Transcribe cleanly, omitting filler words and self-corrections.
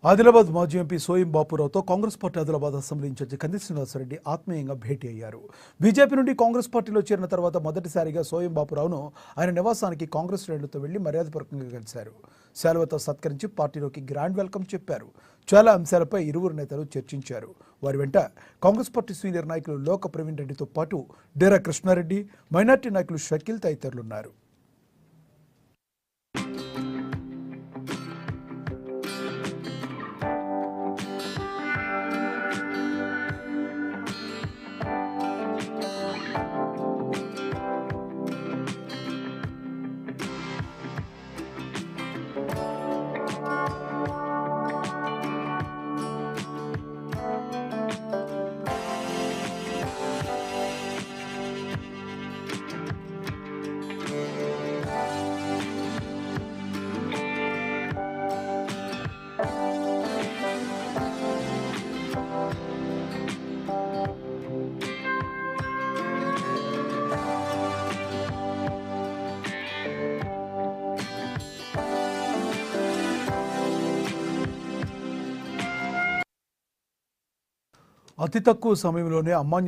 ఆదిలాబాద్ మాజీ ఎంపీ సోయం బాపురావుతో Congress party Adilabad assembly incharge Kandi Srinivasa Reddy ఆత్మీయంగా భేటీ అయ్యారు. బీజేపీ నుండి కాంగ్రెస్ పార్టీలో చేరిన తర్వాత మొదటిసారిగా సోయం బాపురావును ఆయన నివాసానికి కాంగ్రెస్ శ్రేణులతో వెళ్లి మర్యాదపూర్వకంగా కలిశారు. శాలువతో సత్కరించి పార్టీలోకి గ్రాండ్ వెల్కమ్ చెప్పారు. చాలా అంశాలపై ఇరువురు నేతలు చర్చించారు. వారి వెంట కాంగ్రెస్ పార్టీ సీనియర్ నాయకులు లోక ప్రవీణ్ రెడ్డితో పాటు డేరా కృష్ణారెడ్డి, మైనార్టీ నాయకులు షకీల్ తదితరులున్నారు. అతి తక్కువ సమయంలోనే అమ్మాన్య